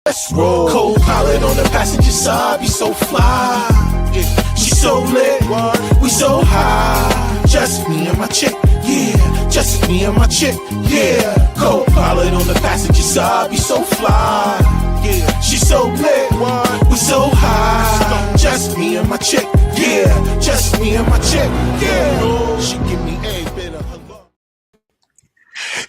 Let's roll. Co-pilot on the passenger side, be so fly. Yeah, she so lit, we so high. Just me and my chick, yeah. Just me and my chick, yeah. Co-pilot on the passenger side, be so fly. Yeah, she so lit, we so high. Just me and my chick, yeah. Just me and my chick, yeah. She give me a bit of her love.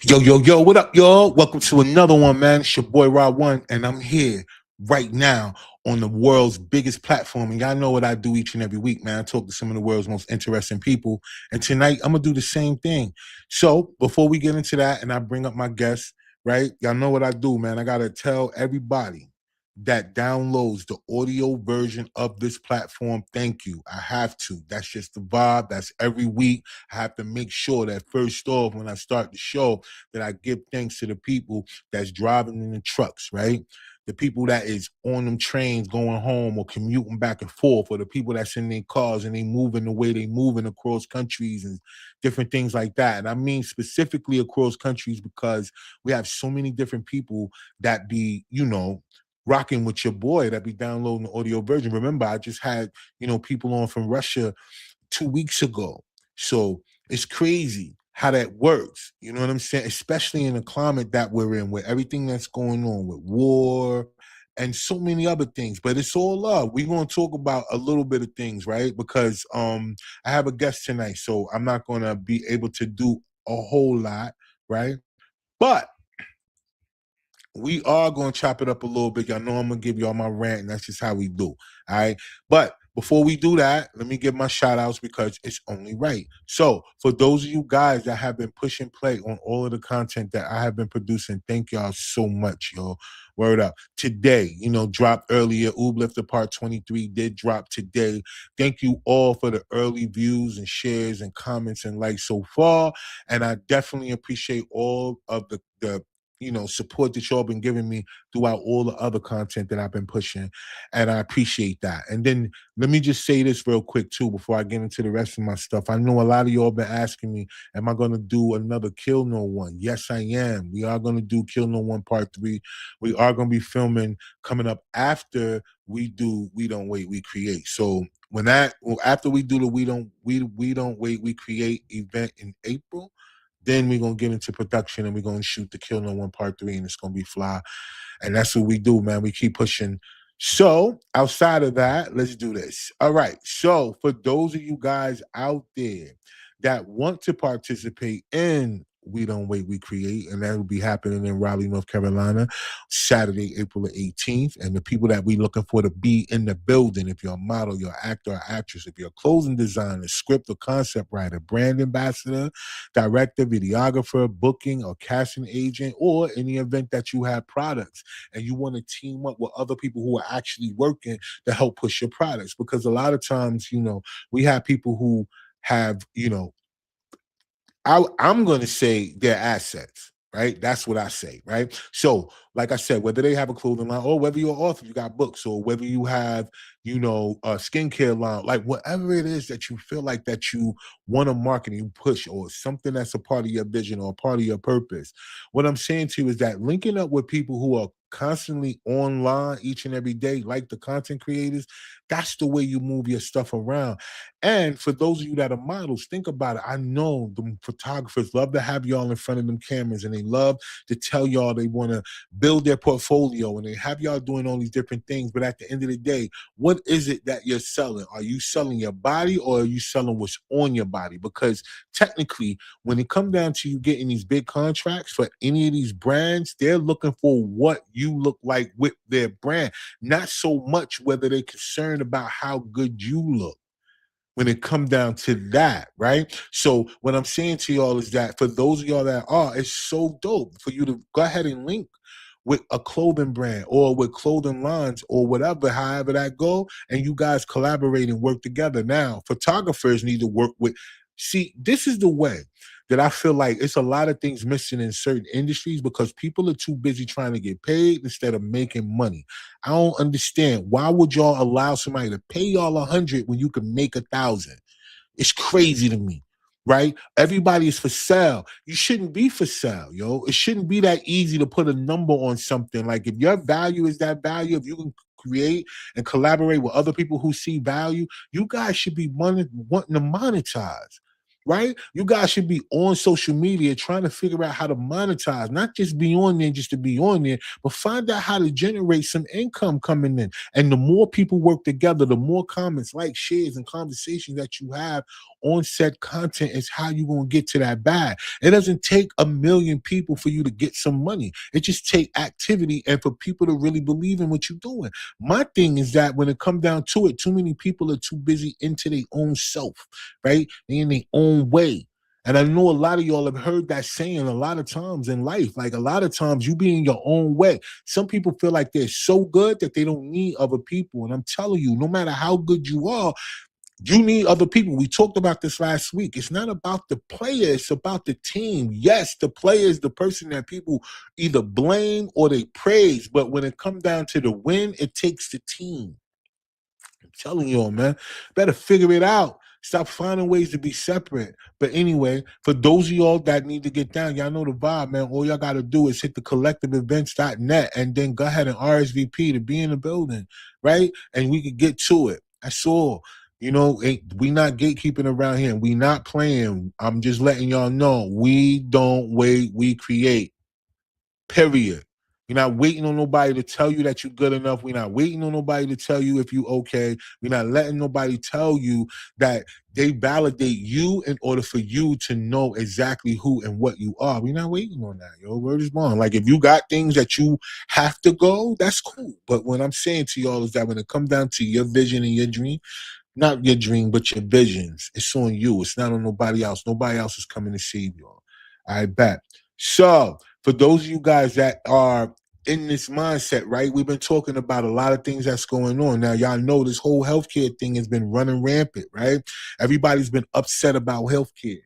Yo, what up, y'all? Welcome to another one, man. It's your boy Rod One, and I'm here right now on the world's biggest platform. And y'all know what I do each and every week, man. I talk to some of the world's most interesting people. And tonight, I'm going to do the same thing. So before we get into that and I bring up my guests, right, y'all know what I do, man. I got to tell everybody that downloads the audio version of this platform, thank you. I have to. That's just the vibe. That's every week. I have to make sure that first off, when I start the show, that I give thanks to the people that's driving in the trucks, right? The people that is on them trains going home or commuting back and forth, or the people that's in their cars and they moving the way they moving across countries and different things like that. And I mean specifically across countries because we have so many different people that be, rocking with your boy, that be downloading the audio version. Remember, I just had, people on from Russia 2 weeks ago. So it's crazy how that works. You know what I'm saying? Especially in the climate that we're in, with everything that's going on with war and so many other things. But it's all love. We're going to talk about a little bit of things, right? Because I have a guest tonight, so I'm not going to be able to do a whole lot, right? But we are going to chop it up a little bit. Y'all know I'm going to give y'all my rant, and that's just how we do. All right? But before we do that, let me give my shout-outs because it's only right. So for those of you guys that have been pushing play on all of the content that I have been producing, thank y'all so much, yo. Word up. Today, dropped earlier. Ooblifter Part 23 did drop today. Thank you all for the early views and shares and comments and likes so far. And I definitely appreciate all of the support that y'all been giving me throughout all the other content that I've been pushing. And I appreciate that. And then let me just say this real quick too, before I get into the rest of my stuff. I know a lot of y'all been asking me, am I going to do another Kill No One? Yes, I am. We are going to do Kill No One Part 3. We are going to be filming coming up after we do We Don't Wait, We Create. So after we do the We Don't Wait, We Create event in April, then we're going to get into production and we're going to shoot the Kill No One Part 3, and it's going to be fly. And that's what we do, man. We keep pushing. So outside of that, let's do this. All right. So for those of you guys out there that want to participate in We Don't Wait, We Create, and that will be happening in Raleigh, North Carolina, Saturday, April the 18th. And the people that we looking for to be in the building, if you're a model, you're an actor or actress, if you're a clothing designer, script or concept writer, brand ambassador, director, videographer, booking or casting agent, or in the event that you have products and you want to team up with other people who are actually working to help push your products. Because a lot of times, we have people who have, I'm going to say their assets, right? That's what I say, right? So, like I said, whether they have a clothing line or whether you're an author, you got books, or whether you have, a skincare line, like whatever it is that you feel like that you want to market and you push, or something that's a part of your vision or a part of your purpose. What I'm saying to you is that linking up with people who are constantly online each and every day, like the content creators, that's the way you move your stuff around. And for those of you that are models, think about it. I know the photographers love to have y'all in front of them cameras, and they love to tell y'all they want to build their portfolio, and they have y'all doing all these different things. But at the end of the day, what is it that you're selling? Are you selling your body, or are you selling what's on your body? Because technically, when it comes down to you getting these big contracts for any of these brands, they're looking for what you look like with their brand, not so much whether they're concerned about how good you look. When it comes down to that, right? So what I'm saying to y'all is that for those of y'all that are, it's so dope for you to go ahead and link with a clothing brand or with clothing lines or whatever, however that go, and you guys collaborate and work together. Now, photographers need to work with, see, this is the way that I feel like it's a lot of things missing in certain industries because people are too busy trying to get paid instead of making money. I don't understand. Why would y'all allow somebody to pay y'all 100 when you can make 1,000? It's crazy to me. right? Everybody is for sale. You shouldn't be for sale, yo. It shouldn't be that easy to put a number on something. Like if your value is that value, if you can create and collaborate with other people who see value, you guys should be wanting to monetize. Right? You guys should be on social media trying to figure out how to monetize, not just be on there just to be on there, but find out how to generate some income coming in. And the more people work together, the more comments, likes, shares, and conversations that you have on said content is how you're going to get to that bag. It doesn't take a million people for you to get some money. It just take activity and for people to really believe in what you're doing. My thing is that when it comes down to it, too many people are too busy into their own self, right? In their own way. And I know a lot of y'all have heard that saying a lot of times in life. Like a lot of times you be in your own way. Some people feel like they're so good that they don't need other people. And I'm telling you, no matter how good you are, you need other people. We talked about this last week. It's not about the player, it's about the team. Yes, the player is the person that people either blame or they praise. But when it comes down to the win, it takes the team. I'm telling y'all, man, better figure it out. Stop finding ways to be separate. But anyway, for those of y'all that need to get down, y'all know the vibe, man. All y'all got to do is hit the collectiveevents.net and then go ahead and RSVP to be in the building, right? And we could get to it. That's all. You know, we not gatekeeping around here. We not playing. I'm just letting y'all know. We don't wait. We create. Period. We're not waiting on nobody to tell you that you're good enough. We're not waiting on nobody to tell you if you okay. We're not letting nobody tell you that they validate you in order for you to know exactly who and what you are. We're not waiting on that, yo. Word is bond. Like if you got things that you have to go, that's cool. But what I'm saying to y'all is that when it comes down to your vision and your dream, not your dream, but your visions, it's on you. It's not on nobody else. Nobody else is coming to save y'all. I bet. So for those of you guys that are in this mindset, right? We've been talking about a lot of things that's going on. Now, y'all know this whole healthcare thing has been running rampant, right? Everybody's been upset about healthcare.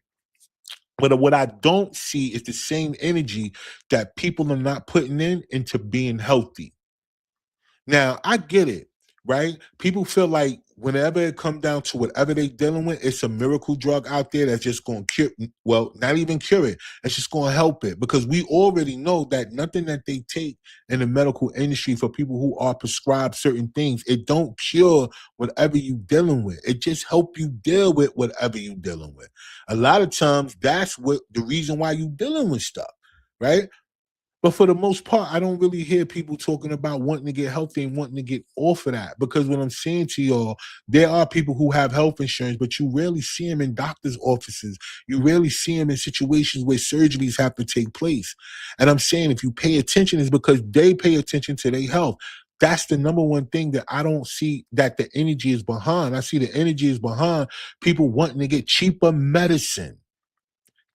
But what I don't see is the same energy that people are not putting into being healthy. Now, I get it, right? People feel like whenever it comes down to whatever they're dealing with, it's a miracle drug out there that's just going to cure, well, not even cure it. It's just going to help it because we already know that nothing that they take in the medical industry for people who are prescribed certain things, it don't cure whatever you're dealing with. It just help you deal with whatever you're dealing with. A lot of times, that's what the reason why you're dealing with stuff, right? But for the most part, I don't really hear people talking about wanting to get healthy and wanting to get off of that. Because what I'm saying to y'all, there are people who have health insurance, but you rarely see them in doctors' offices. You rarely see them in situations where surgeries have to take place. And I'm saying if you pay attention, it's because they pay attention to their health. That's the number one thing that I don't see that the energy is behind. I see the energy is behind people wanting to get cheaper medicine,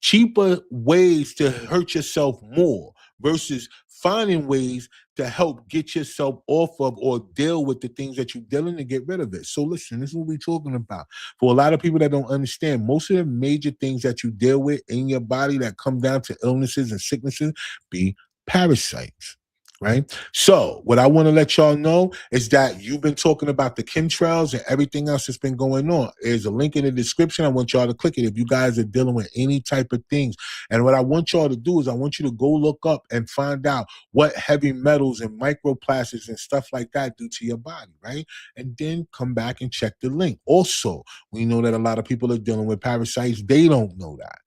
cheaper ways to hurt yourself more versus finding ways to help get yourself off of or deal with the things that you're dealing to get rid of it. So listen, this is what we're talking about. For a lot of people that don't understand, most of the major things that you deal with in your body that come down to illnesses and sicknesses be parasites. Right. So what I want to let y'all know is that you've been talking about the chemtrails and everything else that's been going on. There's a link in the description. I want y'all to click it if you guys are dealing with any type of things. And what I want y'all to do is I want you to go look up and find out what heavy metals and microplastics and stuff like that do to your body, right? And then come back and check the link. Also, we know that a lot of people are dealing with parasites. They don't know that.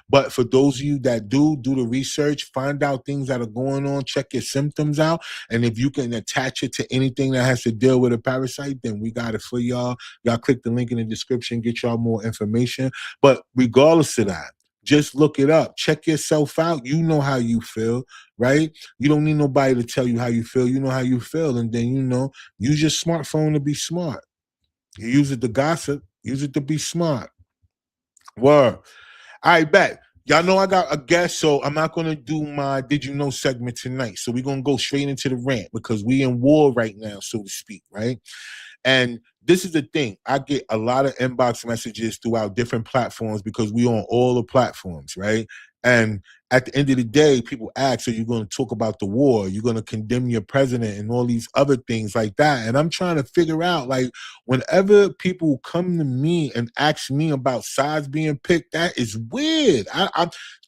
But for those of you that do the research, find out things that are going on, check your symptoms out. And if you can attach it to anything that has to deal with a parasite, then we got it for y'all. Y'all click the link in the description, get y'all more information. But regardless of that, just look it up. Check yourself out. You know how you feel, right? You don't need nobody to tell you how you feel. You know how you feel. And then, use your smartphone to be smart. You use it to gossip. Use it to be smart. Word. I bet. Y'all know I got a guest, so I'm not going to do my Did You Know segment tonight. So we're going to go straight into the rant because we in war right now, so to speak, right? And this is the thing. I get a lot of inbox messages throughout different platforms because we on all the platforms, right? And at the end of the day, people ask, are you going to talk about the war? You're going to condemn your president and all these other things like that. And I'm trying to figure out, like, whenever people come to me and ask me about sides being picked, that is weird.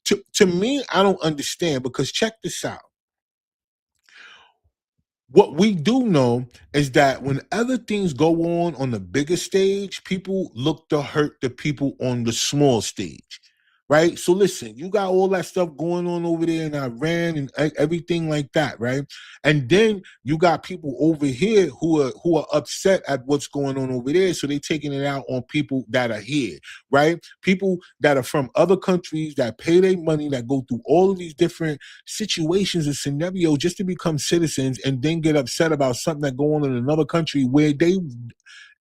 To me, I don't understand, because check this out. What we do know is that whenever things go on the bigger stage, people look to hurt the people on the small stage, right? So listen, you got all that stuff going on over there in Iran and everything like that, right? And then you got people over here who are upset at what's going on over there, so they're taking it out on people that are here, right? People that are from other countries that pay their money, that go through all of these different situations and scenarios just to become citizens, and then get upset about something that go on in another country where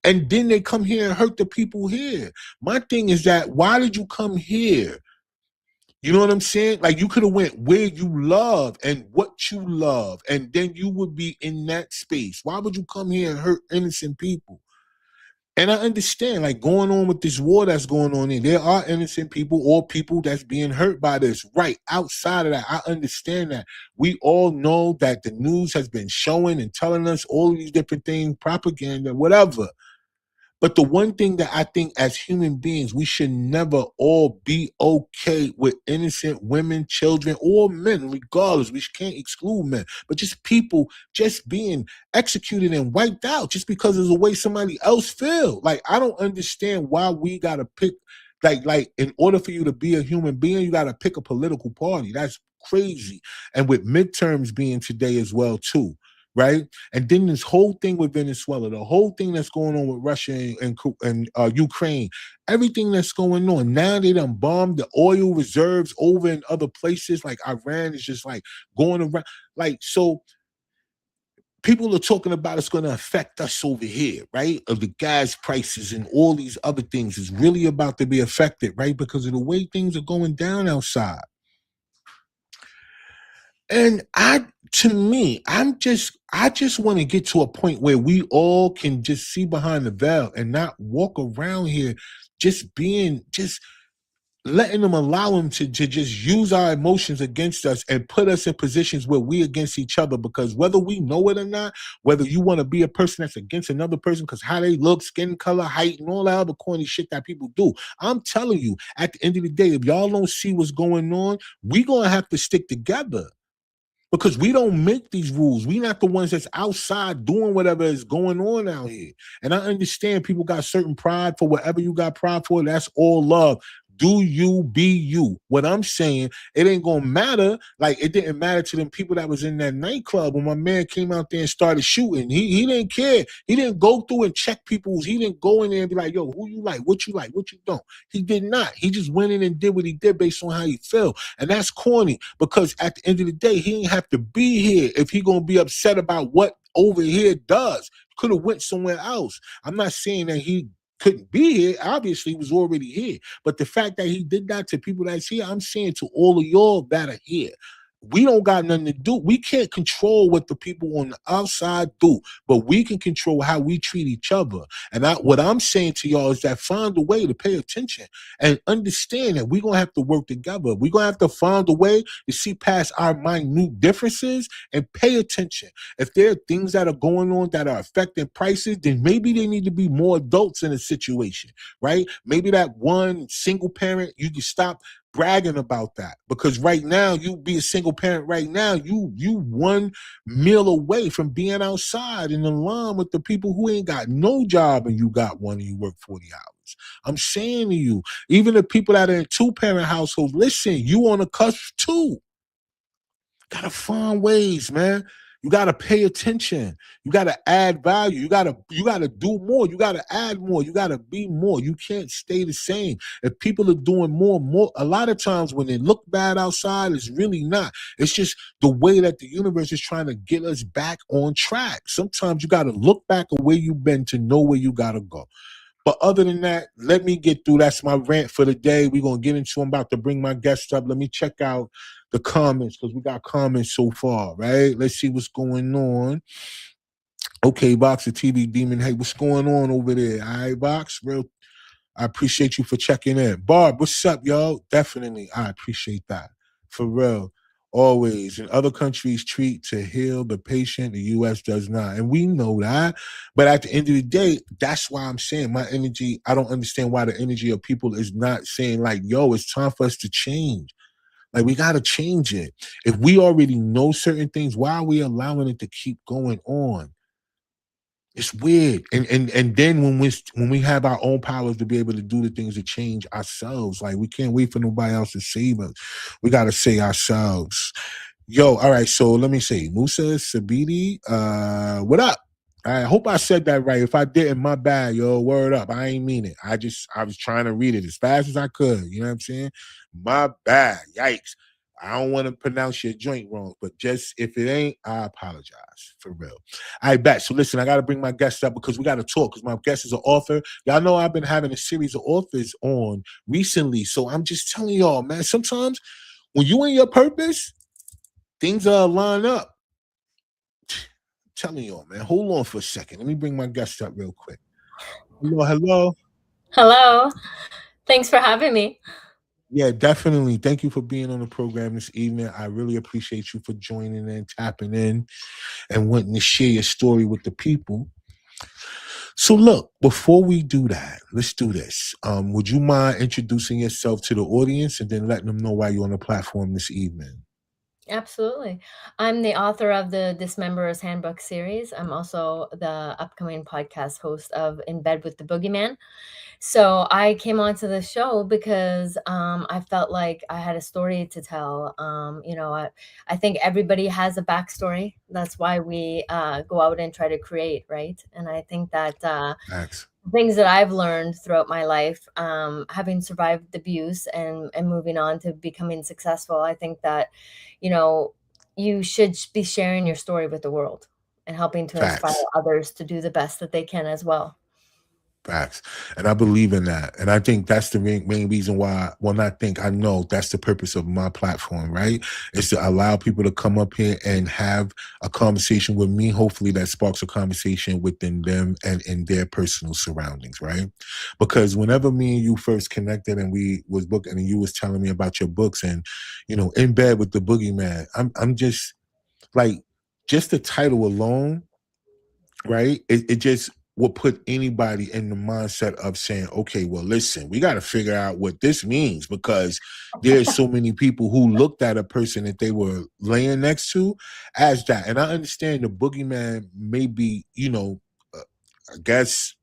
and then they come here and hurt the people here. My thing is that, why did you come here? You know what I'm saying? Like, you could have went where you love and what you love, and then you would be in that space. Why would you come here and hurt innocent people? And I understand, like, going on with this war that's going on in, there are innocent people or people that's being hurt by this. Right. Outside of that, I understand that. We all know that the news has been showing and telling us all of these different things, propaganda, whatever. But the one thing that I think as human beings, we should never all be okay with innocent women, children, or men, regardless. We can't exclude men, but just people just being executed and wiped out just because of the way somebody else feels. Like, I don't understand why we got to pick, like in order for you to be a human being, you got to pick a political party. That's crazy. And with midterms being today as well, too. Right. And then this whole thing with Venezuela, the whole thing that's going on with Russia and Ukraine, everything that's going on. Now they done bombed the oil reserves over in other places. Like, Iran is just like going around. Like, so people are talking about it's going to affect us over here, right? Of the gas prices and all these other things is really about to be affected, right? Because of the way things are going down outside. And I just want to get to a point where we all can just see behind the veil and not walk around here just letting them allow them to just use our emotions against us and put us in positions where we against each other. Because whether we know it or not, whether you want to be a person that's against another person because how they look, skin color, height, and all that other corny shit that people do, I'm telling you, at the end of the day, if y'all don't see what's going on, we gonna have to stick together. Because we don't make these rules. We not the ones that's outside doing whatever is going on out here. And I understand people got certain pride for whatever you got pride for. That's all love. Do you be you? What I'm saying, it ain't gonna matter. Like, it didn't matter to them people that was in that nightclub when my man came out there and started shooting. He didn't care. He didn't go through and check people's. He didn't go in there and be like, yo, who you like, what you don't. He did not. He just went in and did what he did based on how he felt. And that's corny, because at the end of the day, he ain't have to be here if he gonna be upset about what over here does. Could have went somewhere else. I'm not saying that he couldn't be here. Obviously, he was already here. But the fact that he did that to people that's here, I'm saying to all of y'all that are here, we don't got nothing to do. We can't control what the people on the outside do, but we can control how we treat each other. And what I'm saying to y'all is that find a way to pay attention and understand that we're going to have to work together. We're going to have to find a way to see past our minute differences and pay attention. If there are things that are going on that are affecting prices, then maybe they need to be more adults in a situation, right? Maybe that one single parent, you can stop bragging about that, because right now you be a single parent right now, you one meal away from being outside in the lawn with the people who ain't got no job and you got one and you work 40 hours. I'm saying to you, even the people that are in two-parent households, listen, you on the cusp too. Gotta find ways, man. You gotta pay attention. You gotta add value. You gotta do more. You gotta add more. You gotta be more. You can't stay the same. If people are doing more, a lot of times when they look bad outside, it's really not. It's just the way that the universe is trying to get us back on track. Sometimes you gotta look back at where you've been to know where you gotta go. But other than that, let me get through. That's my rant for the day. We're going to get into, I'm about to bring my guests up. Let me check out the comments, because we got comments so far, right? Let's see what's going on. Okay, Boxer TV Demon. Hey, what's going on over there? All right, Box? Real. I appreciate you for checking in. Barb, what's up, yo? Definitely. I appreciate that. For real. Always. In other countries treat to heal the patient, the US does not. And we know that. But at the end of the day, that's why I'm saying my energy, I don't understand why the energy of people is not saying, like, yo, it's time for us to change. Like, we got to change it. If we already know certain things, why are we allowing it to keep going on? It's weird. And then when we have our own powers to be able to do the things to change ourselves, like, we can't wait for nobody else to save us. We got to say ourselves. Yo, all right. So let me see. Musa Sabidi, what up? I hope I said that right. If I didn't, my bad, yo. Word up. I ain't mean it. I was trying to read it as fast as I could. You know what I'm saying? My bad. Yikes. I don't want to pronounce your joint wrong, but just if it ain't, I apologize for real. I bet. So listen, I got to bring my guest up because we got to talk because my guest is an author. Y'all know I've been having a series of authors on recently. So I'm just telling y'all, man, sometimes when you in your purpose, things line up. Telling y'all, man. Hold on for a second. Let me bring my guest up real quick. Hello, hello. Hello. Thanks for having me. Yeah, definitely. Thank you for being on the program this evening. I really appreciate you for joining in, tapping in, and wanting to share your story with the people. So, look, before we do that, let's do this. Would you mind introducing yourself to the audience and then letting them know why you're on the platform this evening? Absolutely. I'm the author of the Dismemberer's Handbook series. I'm also the upcoming podcast host of In Bed with the Boogeyman. So I came onto the show because I felt like I had a story to tell. I think everybody has a backstory. That's why we go out and try to create, right? And I think that Thanks. things that I've learned throughout my life, having survived abuse and moving on to becoming successful, I think that, you know, you should be sharing your story with the world and helping to inspire Facts. others to do the best that they can as well. Facts. And I believe in that. And I think that's the main reason why, well, not think, I know that's the purpose of my platform, right? Is to allow people to come up here and have a conversation with me. Hopefully that sparks a conversation within them and in their personal surroundings, right? Because whenever me and you first connected and we was booking and you was telling me about your books and, In Bed with the Boogeyman, I'm just like, just the title alone, right? It just will put anybody in the mindset of saying, okay, well, listen, we got to figure out what this means because there's so many people who looked at a person that they were laying next to as that. And I understand the boogeyman may be, uh, I guess,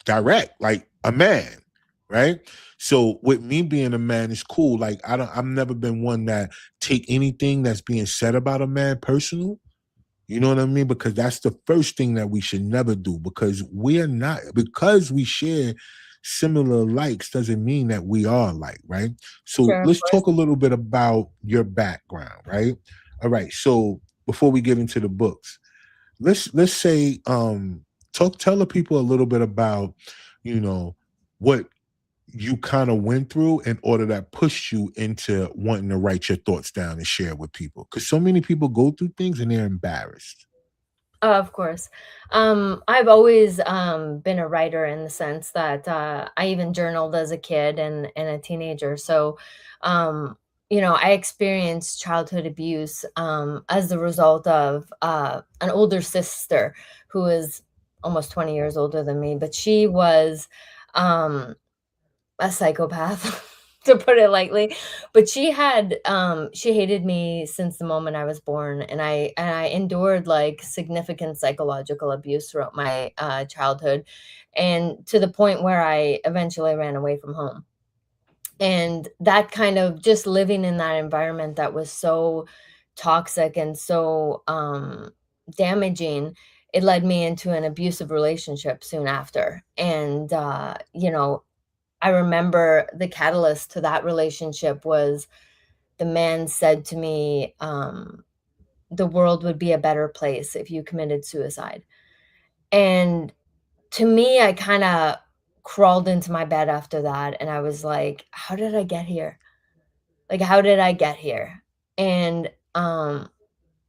direct, like a man, right? So with me being a man is cool. Like I've never been one that take anything that's being said about a man personal. You know what I mean? Because that's the first thing that we should never do because because we share similar likes doesn't mean that we are alike, right? So Sure, of let's course. talk a little bit about your background, right? All right. So before we get into the books, let's say tell the people a little bit about, you know, what you kind of went through in order that pushed you into wanting to write your thoughts down and share with people because so many people go through things and they're embarrassed. Of course. I've always been a writer in the sense that I even journaled as a kid and a teenager. So, um, I experienced childhood abuse as the result of an older sister who is almost 20 years older than me, but she was um, a psychopath, to put it lightly, but she hated me since the moment I was born, and I endured, like, significant psychological abuse throughout my, childhood, and to the point where I eventually ran away from home, and that kind of just living in that environment that was so toxic and so, damaging, it led me into an abusive relationship soon after, and, I remember the catalyst to that relationship was the man said to me, "The world would be a better place if you committed suicide." And to me, I kinda crawled into my bed after that, and I was like, "How did I get here? Like, how did I get here?" And,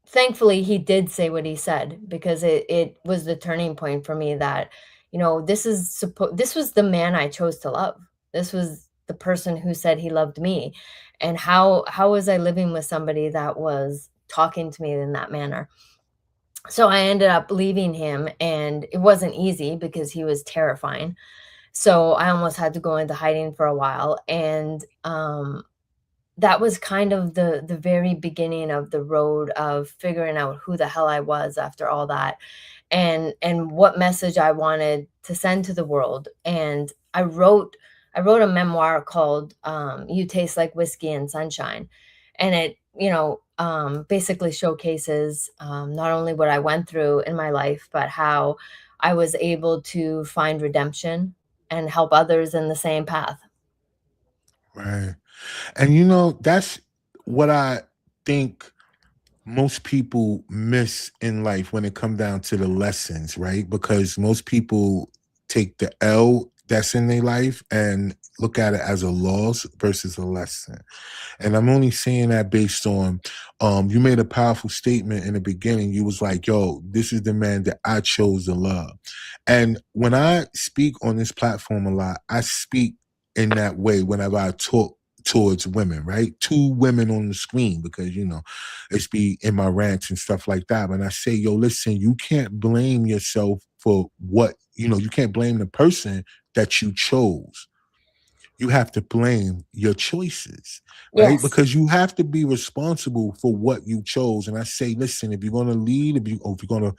thankfully, he did say what he said because it was the turning point for me that, this was the man I chose to love. This was the person who said he loved me. And how was I living with somebody that was talking to me in that manner? So I ended up leaving him, and it wasn't easy because he was terrifying. So I almost had to go into hiding for a while, and that was kind of the very beginning of the road of figuring out who the hell I was after all that, and what message I wanted to send to the world. And I wrote a memoir called You Taste Like Whiskey and Sunshine. And it, basically showcases not only what I went through in my life, but how I was able to find redemption and help others in the same path. Right. And that's what I think most people miss in life when it come down to the lessons, right? Because most people take the L that's in their life and look at it as a loss versus a lesson. And I'm only saying that based on you made a powerful statement in the beginning. You was like, yo, this is the man that I chose to love. And when I speak on this platform a lot, I speak in that way whenever I talk towards women, right? Two women on the screen, because it's be in my rants and stuff like that. And I say, yo, listen, you can't blame yourself for you can't blame the person that you chose. You have to blame your choices, right? Yes. Because you have to be responsible for what you chose. And I say, listen, if you're going to lead, if you're going to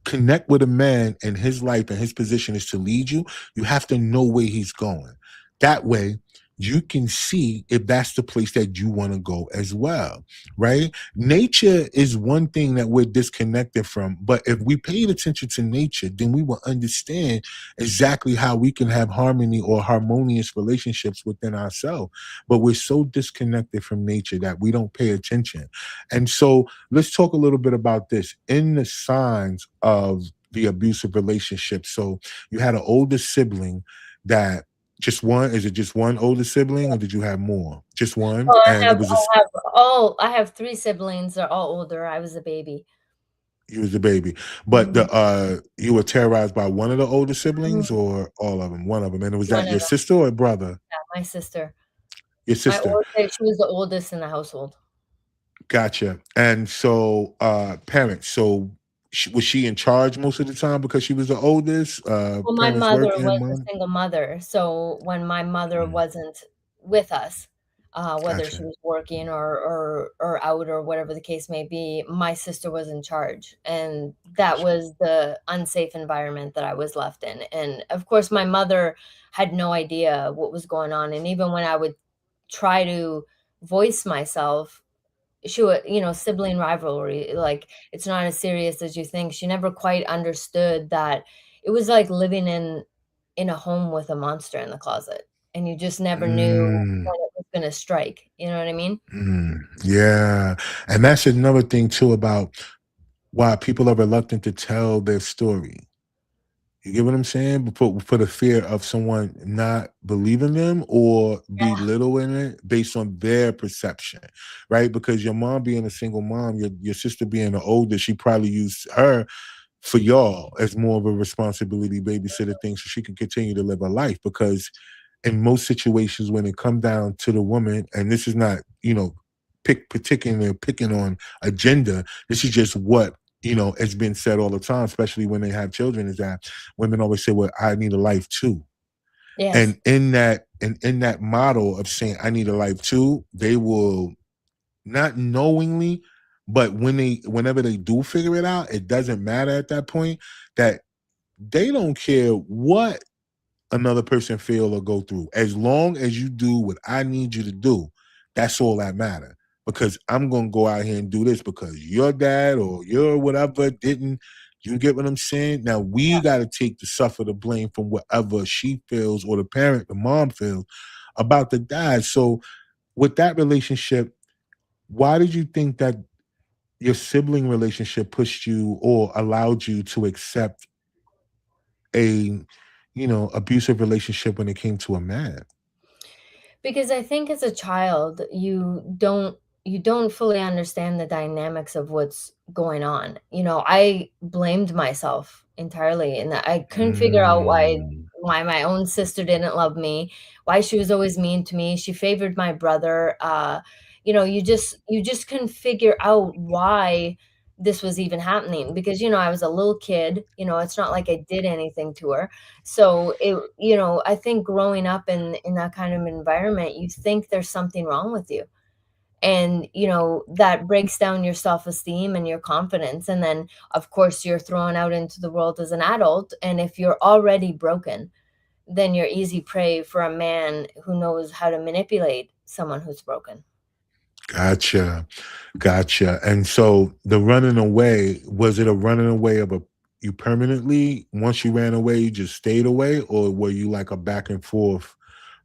connect with a man and his life and his position is to lead you, you have to know where he's going. That way, you can see if that's the place that you want to go as well, right? Nature is one thing that we're disconnected from, but if we paid attention to nature, then we will understand exactly how we can have harmony or harmonious relationships within ourselves. But we're so disconnected from nature that we don't pay attention. And so let's talk a little bit about this in the signs of the abusive relationship. So you had an older sibling that just one. Is it just one older sibling, or did you have more? Just one, Well, and it was a I have 3 siblings, they're all older, I was a baby. you was a baby, but Mhm. you were terrorized by one of the older Mhm. siblings or all of them? One of them, and was One that of your them, sister or brother? yeah, my sister. Your sister. She was the oldest in the household. Gotcha. And so, parents. So, was she in charge most of the time because she was the oldest? Well, my Parents mother working, was a mom. single mother, so when my mother Mm, wasn't with us, whether she gotcha. was working or out or whatever the case may be, my sister was in charge, and that Gotcha. was the unsafe environment that I was left in. And, of course, my mother had no idea what was going on, and even when I would try to voice myself, she would, sibling rivalry, like, it's not as serious as you think. She never quite understood that it was like living in a home with a monster in the closet, and you just never knew Mm. when it was gonna strike, you know what I mean? Yeah. And that's another thing too about why people are reluctant to tell their story. You get what I'm saying? For the fear of someone not believing them or Yeah, belittling it based on their perception, right? Because your mom being a single mom, your sister being the older, she probably used her for y'all as more of a responsibility babysitter thing so she can continue to live her life. Because in most situations when it come down to the woman, and this is not, particularly picking on a gender, this is just what it's been said all the time, especially when they have children, is that women always say, well, I need a life too. yes. And in that model of saying I need a life too, they will not knowingly, but whenever they do figure it out, it doesn't matter at that point that they don't care what another person feel or go through. As long as you do what I need you to do, that's all that matter. Because I'm gonna go out here and do this because your dad or your whatever didn't. You get what I'm saying? Now we gotta take the suffer the blame from whatever she feels or the parent, the mom feels about the dad. So with that relationship, why did you think that your sibling relationship pushed you or allowed you to accept a abusive relationship when it came to a man? Because I think as a child, you don't fully understand the dynamics of what's going on. I blamed myself entirely, and I couldn't figure out Mm. why my own sister didn't love me, why she was always mean to me, she favored my brother, you just couldn't figure out why this was even happening because, I was a little kid, it's not like I did anything to her. So I think growing up in that kind of environment, you think there's something wrong with you. And, that breaks down your self-esteem and your confidence. And then, of course, you're thrown out into the world as an adult. And if you're already broken, then you're easy prey for a man who knows how to manipulate someone who's broken. Gotcha. Gotcha. And so the running away, was it a running away of a you permanently once you ran away, you just stayed away, or were you like a back and forth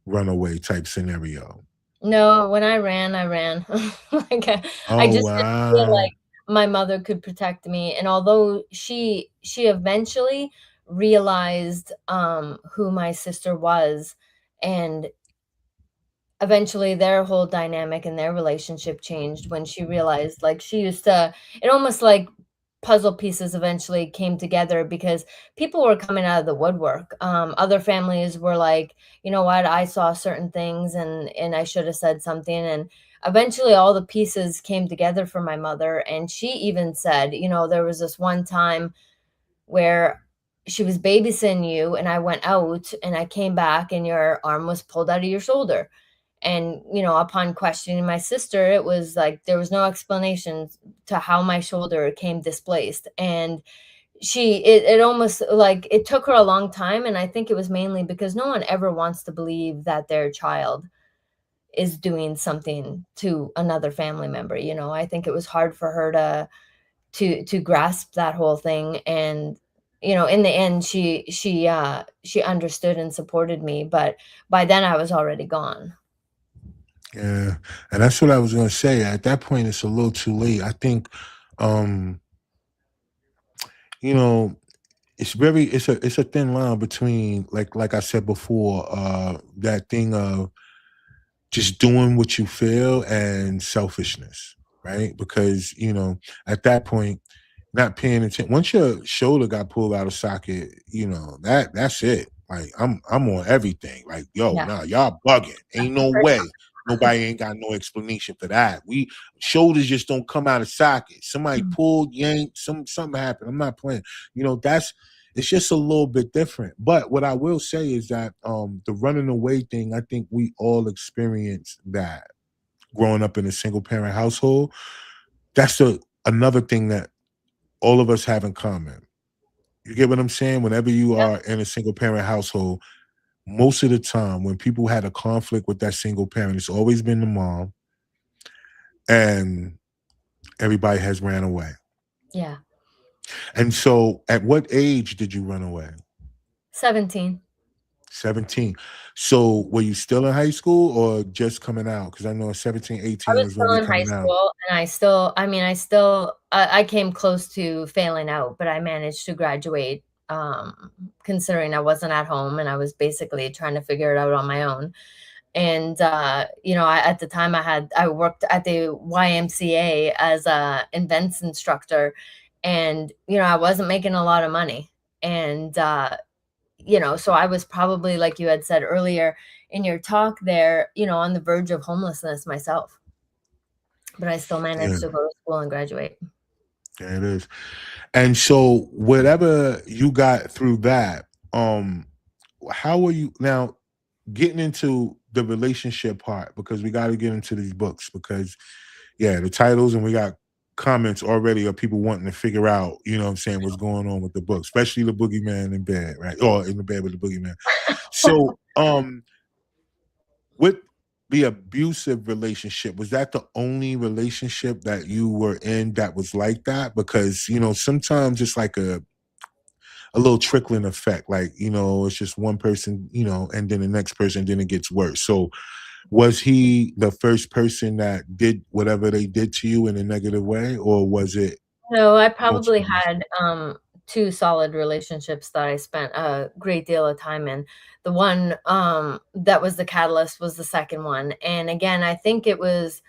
runaway type scenario? No, when I ran, I ran. Like, I Oh just didn't feel wow. like my mother could protect me, and although she eventually realized, who my sister was, and eventually their whole dynamic and their relationship changed when she realized, like, she used to it almost like puzzle pieces eventually came together because people were coming out of the woodwork. Other families were like, "You know what? I saw certain things and I should have said something." And eventually all the pieces came together for my mother, and she even said, there was this one time where she was babysitting you and I went out and I came back and your arm was pulled out of your shoulder. And, upon questioning my sister, it was like there was no explanation to how my shoulder came displaced. And it almost like it took her a long time. And I think it was mainly because no one ever wants to believe that their child is doing something to another family member. I think it was hard for her to grasp that whole thing. And in the end she understood and supported me, but by then I was already gone. Yeah. And that's what I was gonna say. At that point, it's a little too late. I think um, you know, it's a thin line between like I said before, that thing of just doing what you feel and selfishness, right? Because, at that point, not paying attention. Once your shoulder got pulled out of socket, that's it. Like I'm on everything. Like, yo, Yeah. nah, y'all bugging. Ain't no way. Nobody ain't got no explanation for that. We shoulders just don't come out of socket. Somebody Mhm. pulled, yanked, something happened. I'm not playing. That's it's just a little bit different. But what I will say is that the running away thing, I think we all experience that growing up in a single parent household. That's another thing that all of us have in common. You get what I'm saying? Whenever you Yep. are in a single parent household, most of the time when people had a conflict with that single parent, it's always been the mom, and everybody has ran away. Yeah. And so at what age did you run away? 17. 17. So were you still in high school or just coming out? Because I know 17, I 18 was is when still we in high coming out. school, and I came close to failing out, but I managed to graduate, considering I wasn't at home and I was basically trying to figure it out on my own. And, at the time I worked at the YMCA as a events instructor, and, I wasn't making a lot of money. And, so I was probably, like you had said earlier in your talk there, on the verge of homelessness myself, but I still Yeah, managed to go to school and graduate. yeah, it is. And so whatever you got through that, how are you now getting into the relationship part? Because we got to get into these books because yeah, the titles and we got comments already of people wanting to figure out, what I'm saying, what's going on with the book, especially the boogeyman in bed, right? Or in the bed with the boogeyman. So, with the abusive relationship, was that the only relationship that you were in that was like that? Because, sometimes it's like a little trickling effect. Like, it's just one person, and then the next person, then it gets worse. So was he the first person that did whatever they did to you in a negative way, or was it No, I probably multiple different? had, 2 solid relationships that I spent a great deal of time in. The one, that was the catalyst was the second one, and again, I think it was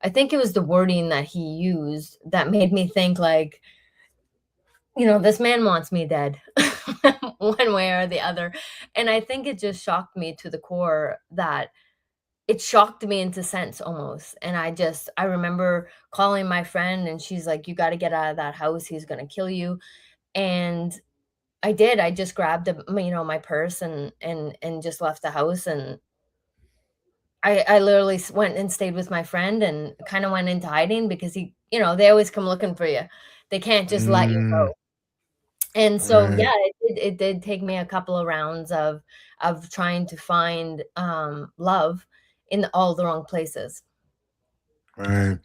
the wording that he used that made me think, like, this man wants me dead one way or the other. And I think it just shocked me to the core that it shocked me into sense almost. And I remember calling my friend and she's like, "You got to get out of that house. He's going to kill you." And I did. I just grabbed my purse and just left the house. And I literally went and stayed with my friend and kind of went into hiding because they always come looking for you. They can't just let you Mm, go. And so, right, yeah, it did take me a couple of rounds of trying to find, love in all the wrong places. right.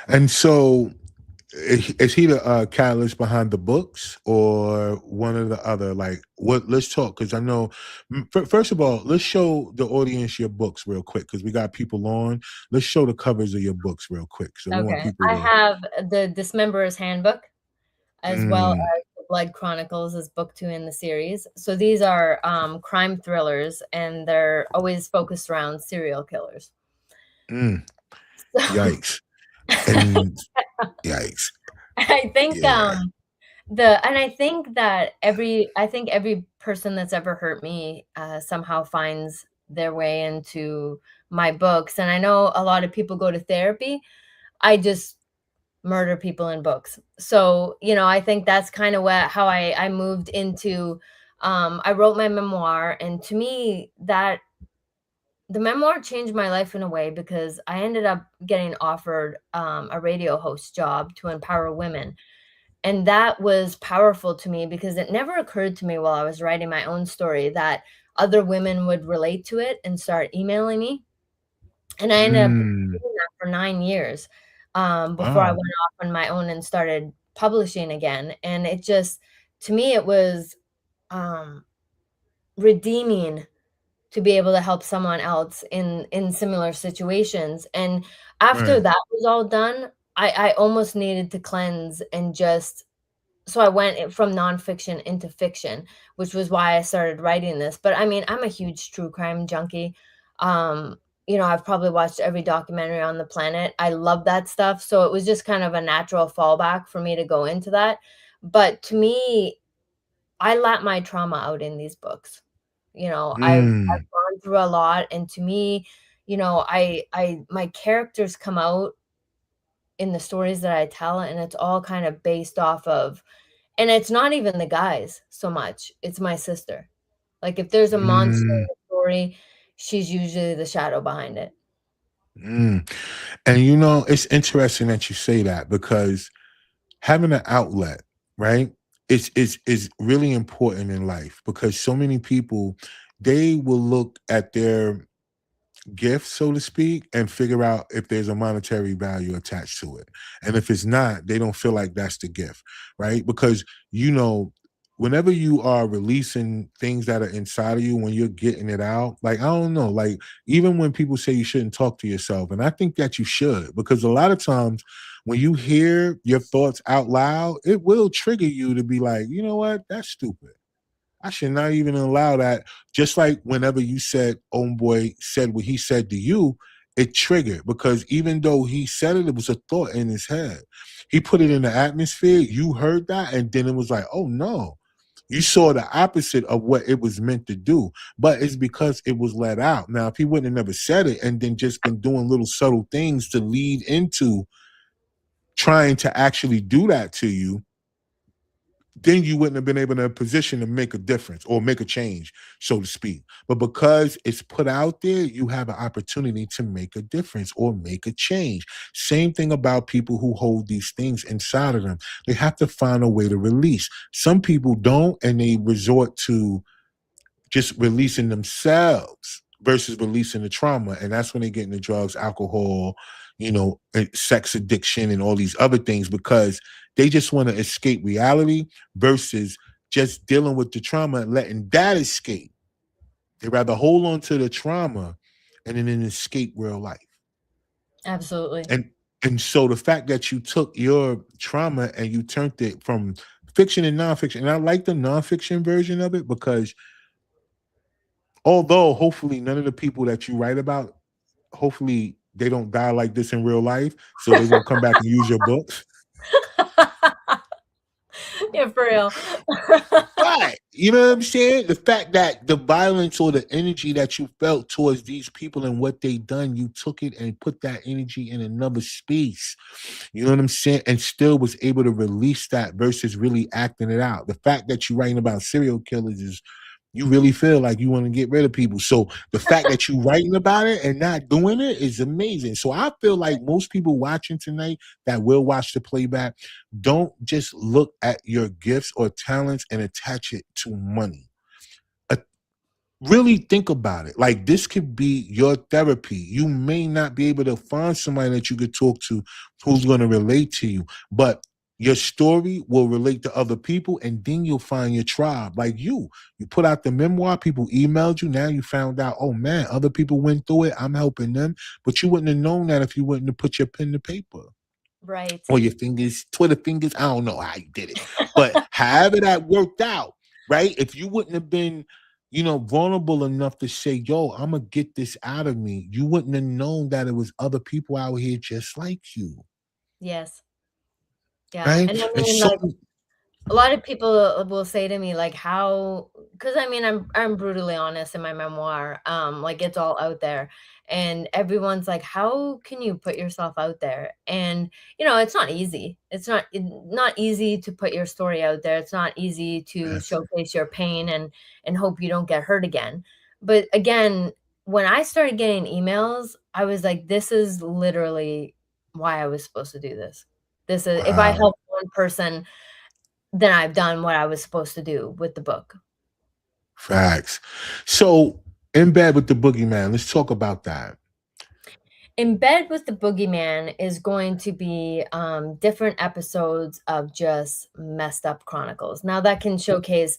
And so, is he the catalyst behind the books or one or the other? Like, what? Let's talk because I know. First of all, let's show the audience your books real quick because we got people on. Let's show the covers of your books real quick. So we want Okay. people I to. have the Dismemberer's Handbook as well Mm, as the Blood Chronicles is book 2 in the series. So these are, crime thrillers, and they're always focused around serial killers. mm, So yikes! And yikes! I think, Yeah. I think that every person that's ever hurt me, somehow finds their way into my books, and I know a lot of people go to therapy. I just murder people in books. So, I think that's kind of how I moved into, I wrote my memoir, and to me, that the memoir changed my life in a way because I ended up getting offered, a radio host job to empower women. And that was powerful to me because it never occurred to me while I was writing my own story that other women would relate to it and start emailing me. And I ended up Mm, doing that for 9 years, before I wow. went off on my own and started publishing again. And it just to me, it was, um, redeeming to be able to help someone else in similar situations. And after Right. that was all done, I almost needed to cleanse and just so I went from nonfiction into fiction, which was why I started writing this. But I mean, I'm a huge true crime junkie. Um, I've probably watched every documentary on the planet. I love that stuff. So it was just kind of a natural fallback for me to go into that. But to me, I let my trauma out in these books. I've Mm, gone through a lot, and to me, I my characters come out in the stories that I tell, and it's all kind of based off of and it's not even the guys so much, it's my sister. Like, if there's a monster in mm, the story, she's usually the shadow behind it. mm. And it's interesting that you say that because having an outlet, right, is really important in life because so many people they will look at their gift, so to speak, and figure out if there's a monetary value attached to it. And if it's not, they don't feel like that's the gift, right? Because, whenever you are releasing things that are inside of you, when you're getting it out, like, I don't know, like, even when people say you shouldn't talk to yourself, and I think that you should, because a lot of times when you hear your thoughts out loud, it will trigger you to be like, you know what, that's stupid. I should not even allow that. Just like whenever you said, homeboy said what he said to you, it triggered because even though he said it, it was a thought in his head. He put it in the atmosphere. You heard that, and then it was like, oh no. You saw the opposite of what it was meant to do, but it's because it was let out. Now, if he wouldn't have never said it and then just been doing little subtle things to lead into trying to actually do that to you, then you wouldn't have been able to position to make a difference or make a change, so to speak. But because it's put out there, you have an opportunity to make a difference or make a change. Same thing about people who hold these things inside of them. They have to find a way to release. Some people don't, and they resort to just releasing themselves versus releasing the trauma. And that's when they get into drugs, alcohol, sex addiction, and all these other things because they just want to escape reality versus just dealing with the trauma and letting that escape. They rather hold on to the trauma and then escape real life. Absolutely. And and so the fact that you took your trauma and you turned it from fiction and nonfiction, and I like the nonfiction version of it because although hopefully none of the people that you write about, hopefully they don't die like this in real life, so they won't come back and use your books. Yeah, for real. But you know what I'm saying? The fact that the violence or the energy that you felt towards these people and what they done, you took it and put that energy in another space. You know what I'm saying? And still was able to release that versus really acting it out. The fact that you're writing about serial killers is you really feel like you want to get rid of people. So the fact that you writing about it and not doing it is amazing. So I feel like most people watching tonight that will watch the playback, don't just look at your gifts or talents and attach it to money. Uh, Really think about it. Like this could be your therapy. You may not be able to find somebody that you could talk to who's going to relate to you, but your story will relate to other people, and then you'll find your tribe. Like you put out the memoir, people emailed you. Now you found out, oh man, other people went through it. I'm helping them, but you wouldn't have known that if you wouldn't have put your pen to paper Right. or your fingers, Twitter fingers. I don't know how you did it, but however that worked out, right? If you wouldn't have been, vulnerable enough to say, yo, I'm gonna get this out of me, you wouldn't have known that it was other people out here just like you, Yes. Yeah, right? and I And mean, so, like, a lot of people will say to me, like, how, because I mean, I'm brutally honest in my memoir, like, it's all out there, and everyone's like, "How can you put yourself out there?" And, it's not easy. It's not easy to put your story out there. It's not easy to yes, showcase your pain and hope you don't get hurt again. But again, when I started getting emails, I was like, "This is literally why I was supposed to do this. This is if I wow, help one person, then I've done what I was supposed to do with the book." facts. So, in bed with the boogeyman, let's talk about that. In Bed with the Boogeyman is going to be, different episodes of just messed up chronicles. Now that can showcase,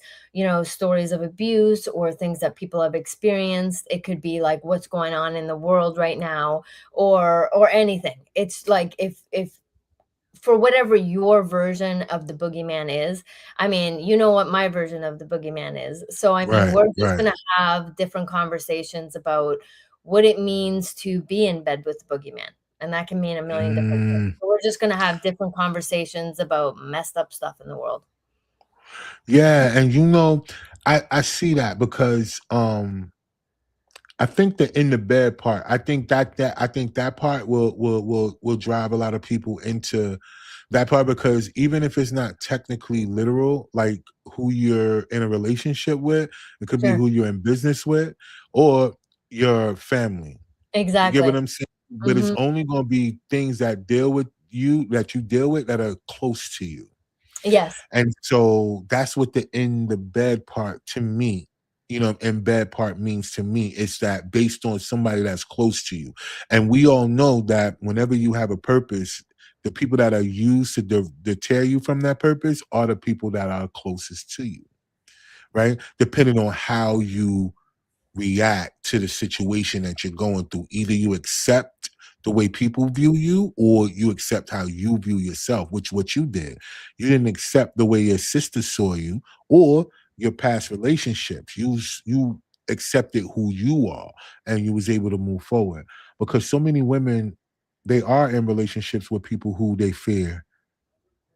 stories of abuse or things that people have experienced. It could be like what's going on in the world right now or anything. It's like if for whatever your version of the boogeyman is. I mean, you know what my version of the boogeyman is. So, I mean, Right, we're just right. gonna have different conversations about what it means to be in bed with the boogeyman, and that can mean a million different things. Mm, So we're just gonna have different conversations about messed up stuff in the world. yeah, and I see that because I think the in the bed part, I think that part will drive a lot of people into that part because even if it's not technically literal, like who you're in a relationship with, it could be Sure. who you're in business with or your family. You get what Exactly. I'm saying? But it's Mhm. only going to be things that you deal with that are close to you. Yes. And so that's what the in the bed part to me, in bed part means to me. It's that based on somebody that's close to you. And we all know that whenever you have a purpose, the people that are used to deter you from that purpose are the people that are closest to you, right? Depending on how you react to the situation that you're going through. Either you accept the way people view you or you accept how you view yourself, which what you did. You didn't accept the way your sister saw you or your past relationships. You accepted who you are and you was able to move forward. Because so many women, they are in relationships with people who they fear.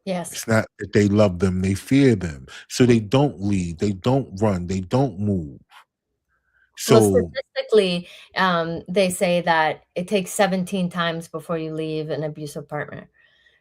Yes. It's not that they love them, they fear them. So they don't leave, they don't run, they don't move. Well, So statistically, they say that it takes 17 times before you leave an abusive partner.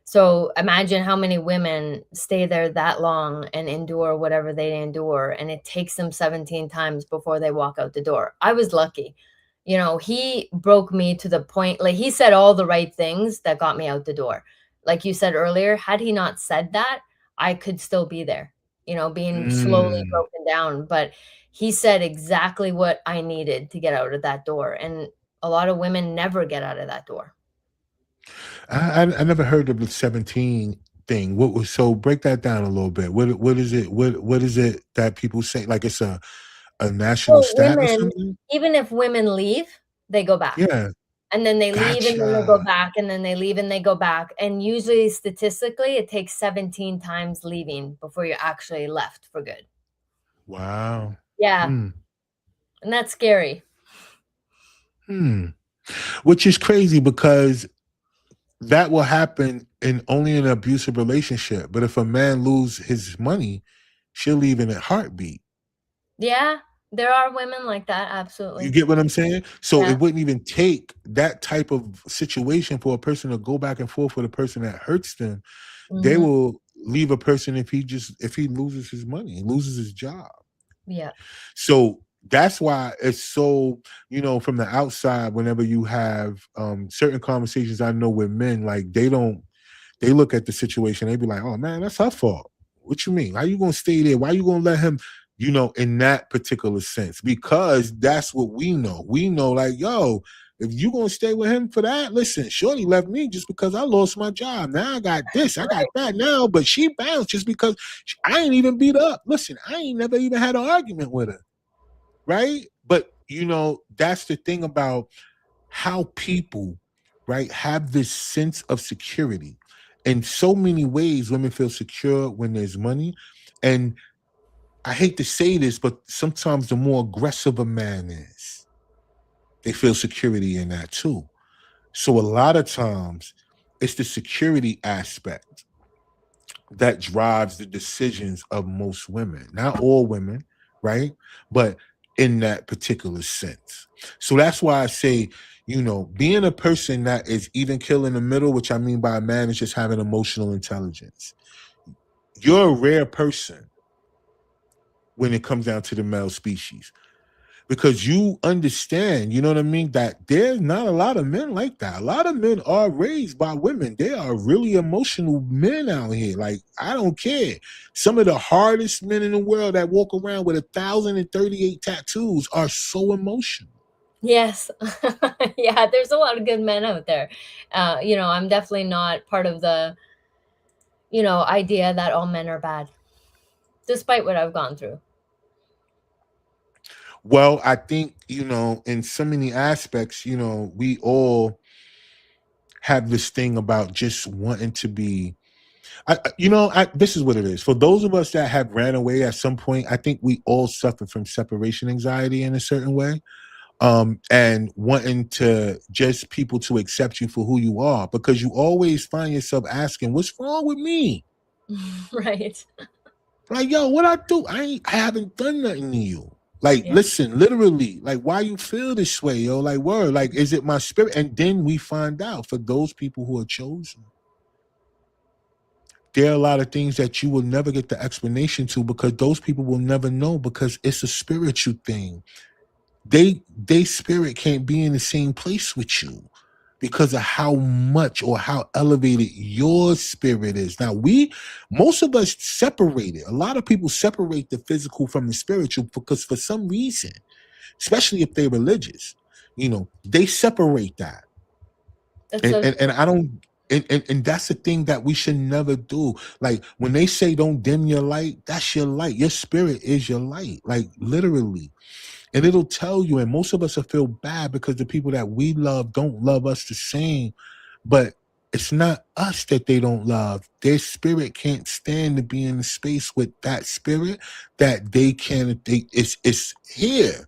So imagine how many women stay there that long and endure whatever they endure, and it takes them 17 times before they walk out the door. I was lucky. He broke me to the point, like he said all the right things that got me out the door. Like you said earlier, had he not said that, I could still be there, being slowly mm. broken down. But he said exactly what I needed to get out of that door. And a lot of women never get out of that door. I never heard of the 17 thing. What was so break that down a little bit. What is it? What is it that people say? Like it's a national So stat or women, something? even if women leave, they go back. Yeah. And then they leave and then they go Gotcha. back and then they leave and they go back. And usually statistically, it takes 17 times leaving before you're actually left for good. Wow. Yeah, Hmm. and that's scary. Hmm. Which is crazy because that will happen in only an abusive relationship. But if a man lose his money, she'll leave in a heartbeat. Yeah, there are women like that, You absolutely. get what I'm saying? So Yeah. it wouldn't even take that type of situation for a person to go back and forth with a person that hurts them. They Mhm. will leave a person if he loses his money, loses his job. Yeah. So that's why it's so, from the outside, whenever you have certain conversations, I know with men, like they look at the situation, they be like, oh man, that's her fault. What you mean? Why you gonna stay there? Why you gonna let him, in that particular sense? Because that's what we know. We know, like, yo, if you gonna stay with him for that, listen, Shorty left me just because I lost my job. Now I got this, I got Right. that now, but she bounced just because I ain't even beat up. Listen, I ain't never even had an argument with her, right? But that's the thing about how people, right, have this sense of security. In so many ways, women feel secure when there's money. And I hate to say this, but sometimes the more aggressive a man is, they feel security in that too. So a lot of times, it's the security aspect that drives the decisions of most women. Not all women, right? But in that particular sense. So that's why I say, being a person that is even kill in the middle, which I mean by a man is just having emotional intelligence. You're a rare person when it comes down to the male species because you understand, you know what I mean, that there's not a lot of men like that. A lot of men are raised by women. They are really emotional men out here. Like, I don't care. Some of the hardest men in the world that walk around with 1,038 tattoos are so emotional. Yes. Yeah, there's a lot of good men out there. I'm definitely not part of the, idea that all men are bad, despite what I've gone through. Well, I think, in so many aspects, we all have this thing about just wanting to be this is what it is. For those of us that have ran away at some point, I think we all suffer from separation anxiety in a certain way. And wanting to just people to accept you for who you are because you always find yourself asking, what's wrong with me? Right. Like, yo, what I do? I haven't done nothing to you. Like, Yeah. listen, literally, like, why you feel this way, yo? Like, word, like, is it my spirit? And then we find out for those people who are chosen, there are a lot of things that you will never get the explanation to because those people will never know because it's a spiritual thing. They spirit can't be in the same place with you because of how much or how elevated your spirit is. Now, most of us separate it. A lot of people separate the physical from the spiritual because for some reason, especially if they're religious, they separate that. That's and so and, true. and I don't and that's the thing that we should never do. Like when they say don't dim your light, that's your light. Your spirit is your light, like literally. And it'll tell you, and most of us will feel bad because the people that we love don't love us the same. But it's not us that they don't love. Their spirit can't stand to be in the space with that spirit that they can it's here.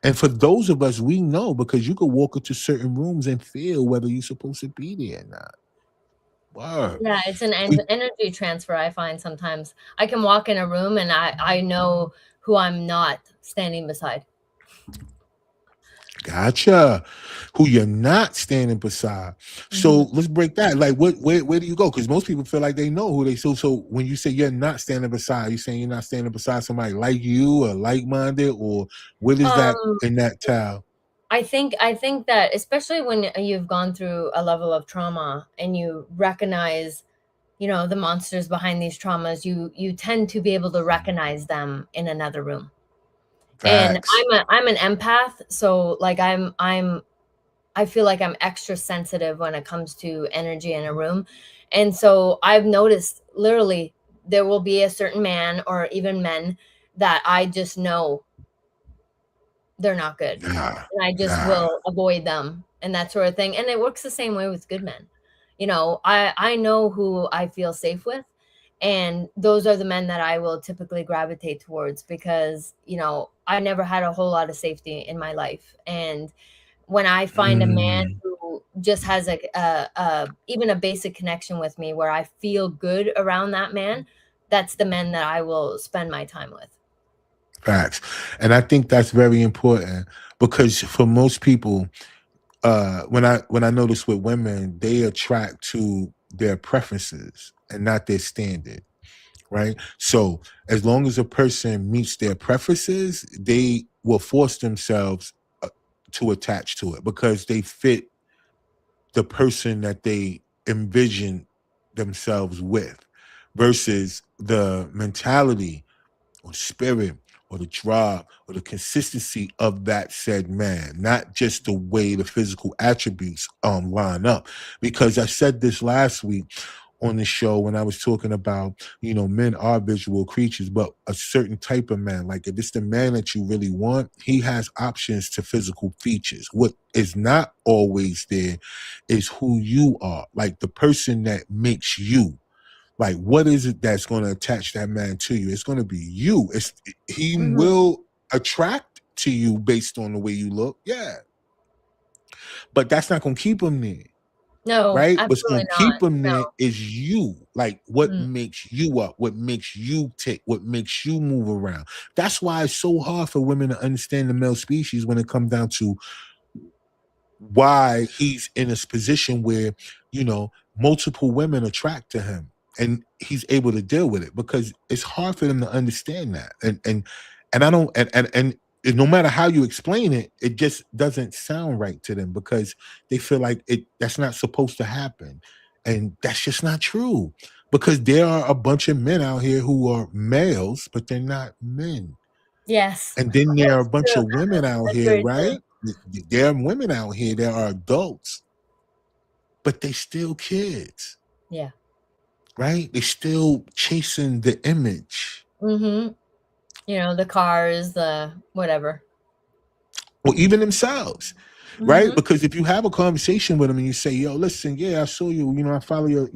And for those of us, we know because you could walk into certain rooms and feel whether you're supposed to be there or not. Word. Yeah, it's an We energy transfer, I find sometimes. I can walk in a room and I know who I'm not standing beside. gotcha. Who you're not standing beside. So Mhm. let's break that. Like, where do you go? Because most people feel like they know who they. So when you say you're not standing beside, you saying you're not standing beside somebody like you or like minded, or what is that Um, in that towel? I think that especially when you've gone through a level of trauma and you recognize, the monsters behind these traumas, you tend to be able to recognize them in another room. And Facts. I'm an empath, so like I feel like I'm extra sensitive when it comes to energy in a room. And so I've noticed literally there will be a certain man or even men that I just know they're not good. Nah, And I just nah. will avoid them and that sort of thing. And it works the same way with good men. I know who I feel safe with, and those are the men that I will typically gravitate towards because, I never had a whole lot of safety in my life. And when I find a man Mm, who just has even a basic connection with me where I feel good around that man, that's the man that I will spend my time with. Facts. And I think that's very important because for most people, when I notice with women, they attract to their preferences and not their standard, right? So as long as a person meets their preferences, they will force themselves to attach to it because they fit the person that they envision themselves with versus the mentality or the spirit or the drive or the consistency of that said man, not just the way the physical attributes line up. Because I said this last week on the show when I was talking about, men are visual creatures, but a certain type of man, like if it's the man that you really want, he has options to physical features. What is not always there is who you are, like the person that makes you. Like, what is it that's going to attach that man to you? It's going to be you. He Mhm. will attract to you based on the way you look, yeah, but that's not going to keep him there, No, right? What's absolutely going to not. keep him there No. is you. Like, what Mm. makes you up? What makes you tick? What makes you move around? That's why it's so hard for women to understand the male species when it comes down to why he's in this position where multiple women attract to him and he's able to deal with it because it's hard for them to understand that and I don't and no matter how you explain it, it just doesn't sound right to them because they feel like that's not supposed to happen, and that's just not true because there are a bunch of men out here who are males but they're not men, Yes. and then there are a That's bunch true. of women out That's here, very true. right? There are women out here that are adults, but they still kids, Yeah. right? They still chasing the image. Mhm. The cars, the whatever. Or even themselves, right? Mhm. Because if you have a conversation with them and you say, "Yo, listen, yeah, I saw you. I follow your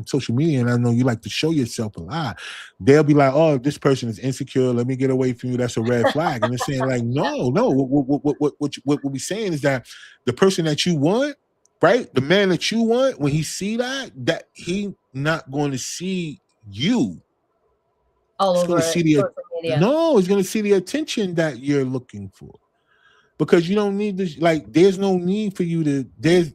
social media, and I know you like to show yourself a lot." They'll be like, "Oh, this person is insecure. Let me get away from you. That's a red flag." And they're saying, like, "No, no. What we're saying is that the person that you want, right? The man that you want, when he see that he not going to see you. All He's going to over see the social media. no. He's going to see the attention that you're looking for." Because you don't need this, like there's no need for you to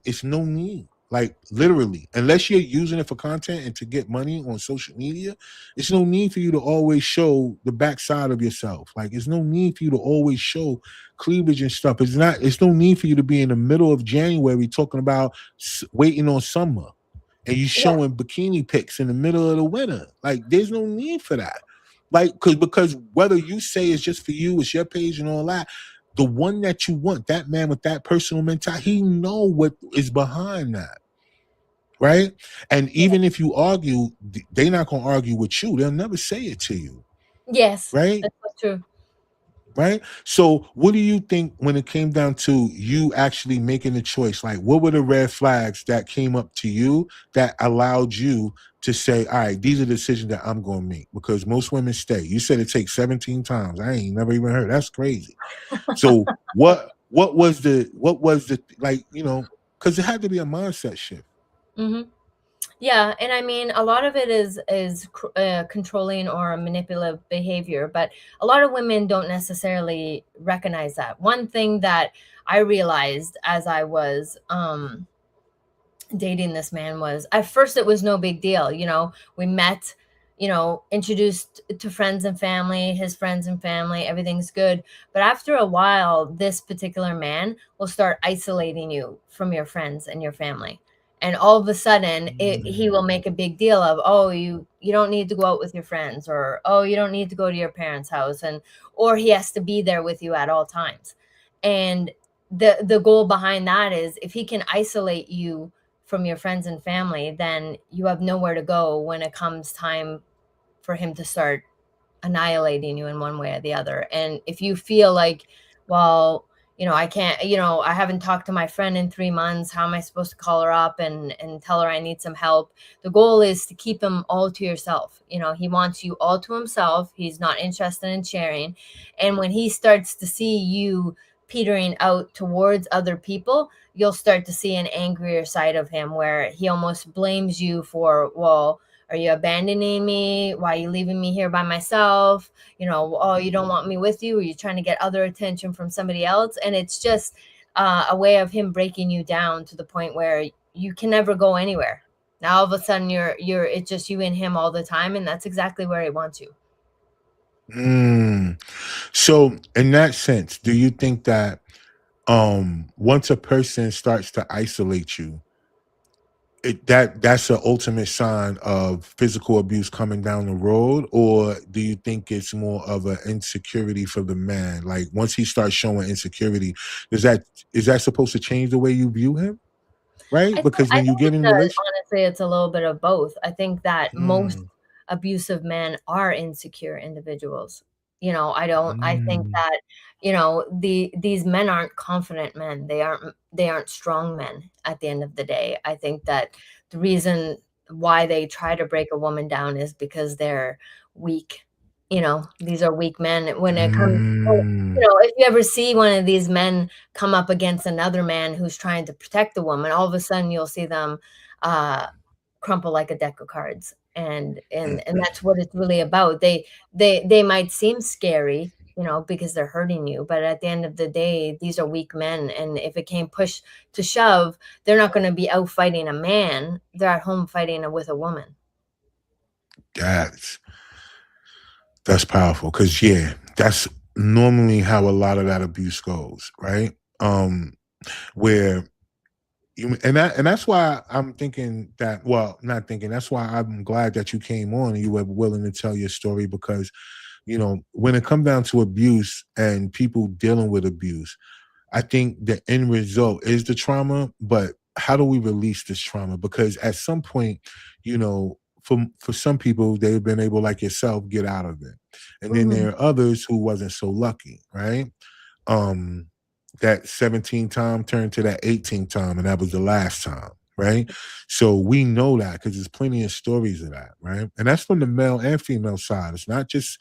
it's no need, like literally, unless you're using it for content and to get money on social media, it's no need for you to always show the backside of yourself. Like it's no need for you to always show cleavage and stuff. It's no need for you to be in the middle of January talking about waiting on summer and you Yeah. showing bikini pics in the middle of the winter. Like there's no need for that. Like because whether you say it's just for you, it's your page and all that, the one that you want, that man with that personal mentality, he know what is behind that, right? And Yeah. even if you argue, they're not gonna argue with you. They'll never say it to you, Yes. right? That's so true. Right. So, what do you think when it came down to you actually making the choice? Like, what were the red flags that came up to you that allowed you to say, all right, these are the decisions that I'm going to make? Because most women stay. You said it takes 17 times. I ain't never even heard. That's crazy. So, what was the, like, because it had to be a mindset shift. Mhm. Yeah, and I mean, a lot of it is controlling or manipulative behavior, but a lot of women don't necessarily recognize that. One thing that I realized as I was dating this man was at first it was no big deal. We met, introduced to friends and family, his friends and family, everything's good. But after a while, this particular man will start isolating you from your friends and your family. And all of a sudden, he will make a big deal of, oh, you don't need to go out with your friends, or oh, you don't need to go to your parents' house, and or he has to be there with you at all times. And the goal behind that is if he can isolate you from your friends and family, then you have nowhere to go when it comes time for him to start annihilating you in one way or the other. And if you feel like, well, I can't, I haven't talked to my friend in 3 months. How am I supposed to call her up and tell her I need some help? The goal is to keep him all to yourself. He wants you all to himself. He's not interested in sharing. And when he starts to see you petering out towards other people, you'll start to see an angrier side of him where he almost blames you for, well, are you abandoning me? Why are you leaving me here by myself? Oh, you don't want me with you? Are you trying to get other attention from somebody else? And it's just a way of him breaking you down to the point where you can never go anywhere. Now all of a sudden it's just you and him all the time, and that's exactly where he wants you. Mm. So, in that sense, do you think that once a person starts to isolate you, that's an ultimate sign of physical abuse coming down the road, or do you think it's more of an insecurity for the man? Like once he starts showing insecurity, is that supposed to change the way you view him? Right? Because I when you think get it in does. relation, Honestly, it's a little bit of both. I think that most mm, abusive men are insecure individuals. I think mm, that, these men aren't confident men. They aren't strong men at the end of the day. I think that the reason why they try to break a woman down is because they're weak. These are weak men when it comes, mm, if you ever see one of these men come up against another man who's trying to protect the woman, all of a sudden you'll see them uh, crumple like a deck of cards, and mm. that's what it's really about. They might seem scary, because they're hurting you, but at the end of the day, these are weak men, and if it came push to shove, they're not going to be out fighting a man. They're at home fighting with a woman. That's that's powerful because yeah, that's normally how a lot of that abuse goes, right? Where and that's why I'm thinking that. Well, not thinking. That's why I'm glad that you came on and you were willing to tell your story because when it comes down to abuse and people dealing with abuse, I think the end result is the trauma, but how do we release this trauma? Because at some point, for some people, they've been able, like yourself, get out of it, and then Mhm. there are others who wasn't so lucky, right? Um, that 17th time turned to that 18th time, and that was the last time, right? So we know that because there's plenty of stories of that, right? And that's from the male and female side. It's not just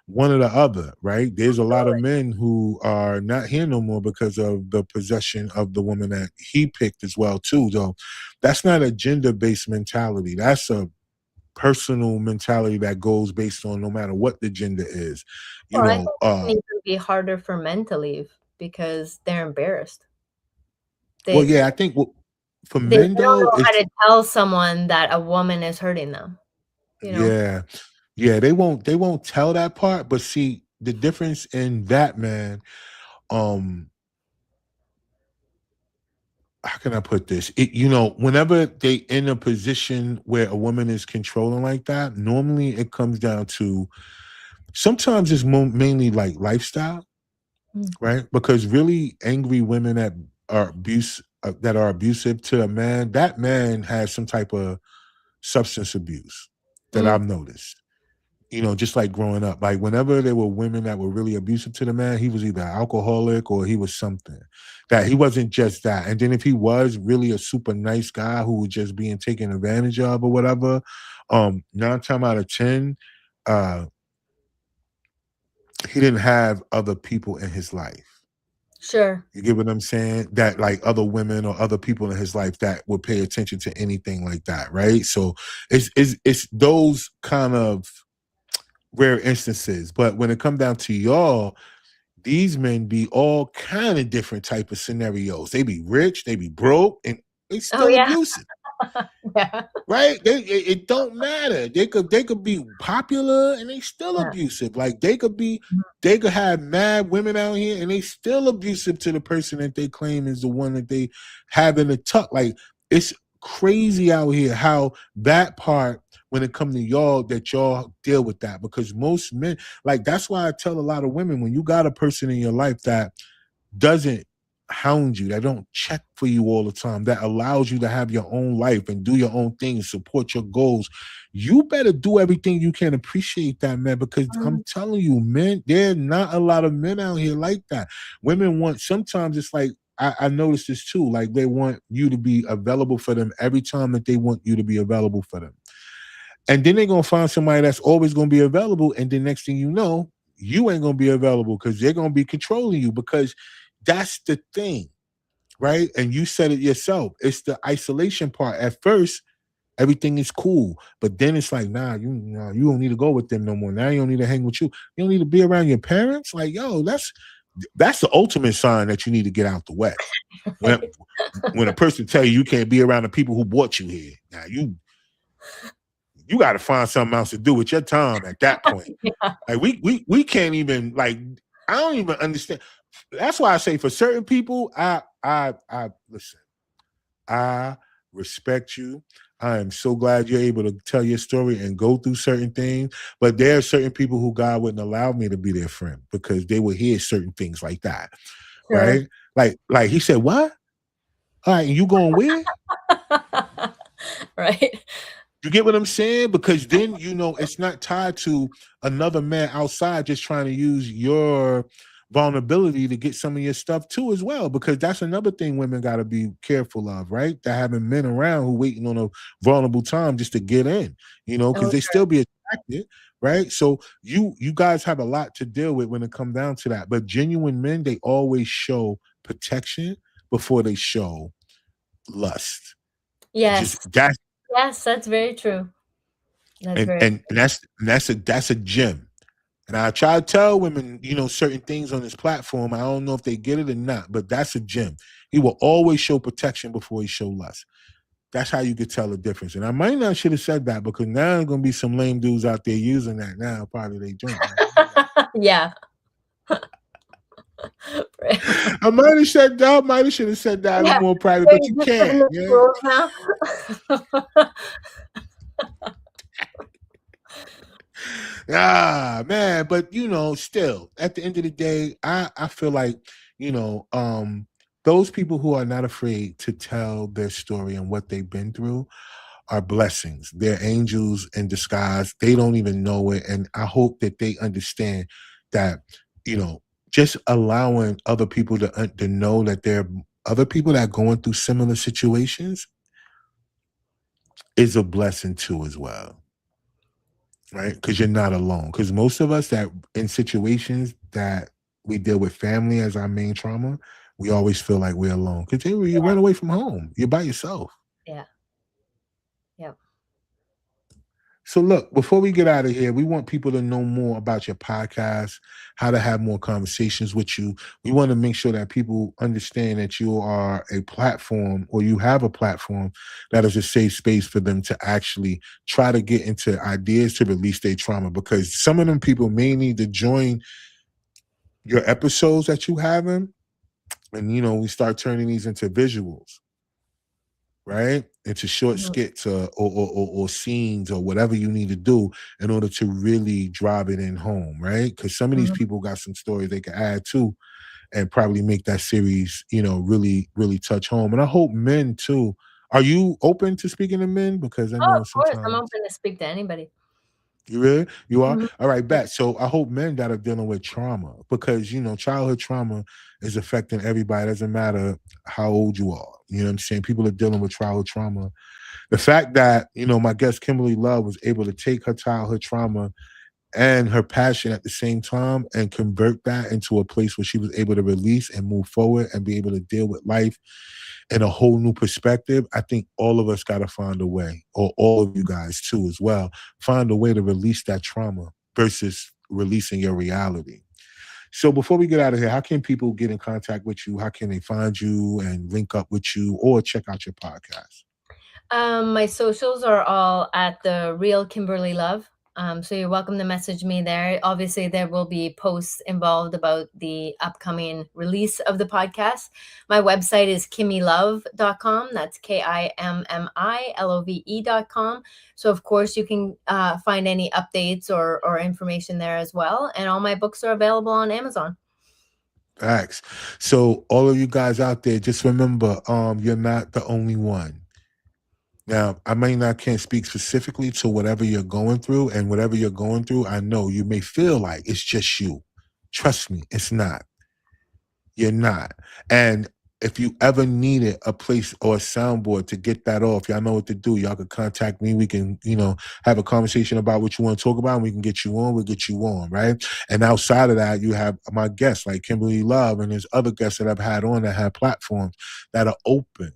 one or the other, right? There's a lot of men who are not here no more because of the possession of the woman that he picked as well, too. So that's not a gender-based mentality. That's a personal mentality that goes based on no matter what the gender is. You Well, I know, think it can even be harder for men to leave because they're embarrassed. well, They yeah, I think for they men don't though, know how it's to tell someone that a woman is hurting them, you know? yeah, yeah, they won't tell that part, but see the difference in that man, um, how can I put this? Whenever they in a position where a woman is controlling like that, normally it comes down to sometimes it's mainly like lifestyle, Mm, right? Because really angry women that are abusive to a man, that man has some type of substance abuse that mm. I've noticed. Just like growing up, like whenever there were women that were really abusive to the man, he was either alcoholic or he was something that he wasn't just that. And then if he was really a super nice guy who was just being taken advantage of or whatever, 9 times out of 10, uh, he didn't have other people in his life. Sure. You get what I'm saying? That like other women or other people in his life that would pay attention to anything like that, right? So it's those kind of rare instances. But when it come down to y'all, these men be all kind of different type of scenarios. They be rich, they be broke, and they Oh, still yeah. abusive. Yeah. Right? It don't matter. They could be popular and they still Yeah. abusive. Like they could have mad women out here and they still abusive to the person that they claim is the one that they have in the tuck. Like it's crazy out here how that part when it come to y'all that y'all deal with that because most men like that's why I tell a lot of women when you got a person in your life that doesn't hound you, that don't check for you all the time, that allows you to have your own life and do your own thing, support your goals, you better do everything you can. Appreciate that, man, because I'm Mm, telling you, men, there are not a lot of men out here like that. Women want, sometimes it's like, I noticed this too, like they want you to be available for them every time that they want you to be available for them. And then they're gonna find somebody that's always gonna be available. And then next thing you know, you ain't gonna be available because they're gonna be controlling you because that's the thing, right? And you said it yourself. It's the isolation part. At first, everything is cool, but then it's like, nah, you don't need to go with them no more. Now you don't need to hang with you. You don't need to be around your parents. Like, yo, that's the ultimate sign that you need to get out the way. When Right. when a person tell you can't be around the people who brought you here, now you got to find something else to do with your time at that point. Yeah. Like we can't even like I don't even understand. That's why I say for certain people, I listen. I respect you. I am so glad you're able to tell your story and go through certain things. But there are certain people who God wouldn't allow me to be their friend because they would hear certain things like that, Sure. right? Like he said, what? All right, and you going where? Right. You get what I'm saying? Because then it's not tied to another man outside just trying to use your vulnerability to get some of your stuff too as well. Because that's another thing women got to be careful of, right? They're having men around who waiting on a vulnerable time just to get in, because Oh, they sure. still be attracted, right? So you guys have a lot to deal with when it comes down to that. But genuine men, they always show protection before they show lust. Just Yes. that's Yes, that's very true. That's and very and that's a gem. And I try to tell women, certain things on this platform. I don't know if they get it or not, but that's a gem. He will always show protection before he show lust. That's how you could tell the difference. And I might not should have said that because now there's gonna be some lame dudes out there using that now. Probably they drink. Yeah. Right. I might have said that. Might have should have said that in Yeah. more private, So but you're you just living can't. this Yeah. world now? Ah, man, but still, at the end of the day, I feel like, those people who are not afraid to tell their story and what they've been through are blessings. They're angels in disguise. They don't even know it. And I hope that they understand that, you know, just allowing other people to know that there are other people that are going through similar situations is a blessing too as well. Right? Because you're not alone. Because most of us that in situations that we deal with family as our main trauma, we always feel like we're alone. Because you Yeah. run away from home, you're by yourself. Yeah. Yep. So look, before we get out of here, we want people to know more about your podcast, how to have more conversations with you. We want to make sure that people understand that you are a platform or you have a platform that is a safe space for them to actually try to get into ideas to release their trauma because some of them people may need to join your episodes that you have in and we start turning these into visuals, right? Into short Mhm. skits or scenes or whatever you need to do in order to really drive it in home, right? Because some of these Mhm. people got some stories they can add to and probably make that series, really, really touch home. And I hope men too. Are you open to speaking to men? Because I Oh, know of course, I'm sometimes open to speak to anybody. you really you are Mhm. all right. Yeah. Bet. So I hope men that are dealing with trauma because childhood trauma is affecting everybody. It doesn't matter how old you are. You know what I'm saying? People are dealing with childhood trauma. The fact that my guest Kimberly Love was able to take her childhood trauma and her passion at the same time and convert that into a place where she was able to release and move forward and be able to deal with life in a whole new perspective. I think all of us got to find a way, or all of you guys too as well, find a way to release that trauma versus releasing your reality. So before we get out of here, how can people get in contact with you? How can they find you and link up with you or check out your podcast? My socials are all at the real Kimberly Love. So you're welcome to message me there. Obviously, there will be posts involved about the upcoming release of the podcast. My website is kimmylove.com. That's KIMMILOVE.com. So, of course, you can find any updates or information there as well. And all my books are available on Amazon. Facts. So all of you guys out there, just remember, you're not the only one. Now, I may not can't speak specifically to whatever you're going through, and whatever you're going through, I know you may feel like it's just you. Trust me, it's not. You're not. And if you ever needed a place or a soundboard to get that off, y'all know what to do. Y'all can contact me. We can, have a conversation about what you want to talk about, and we can get you on. We'll get you on, right? And outside of that, you have my guests like Kimberly Love, and there's other guests that I've had on that have platforms that are open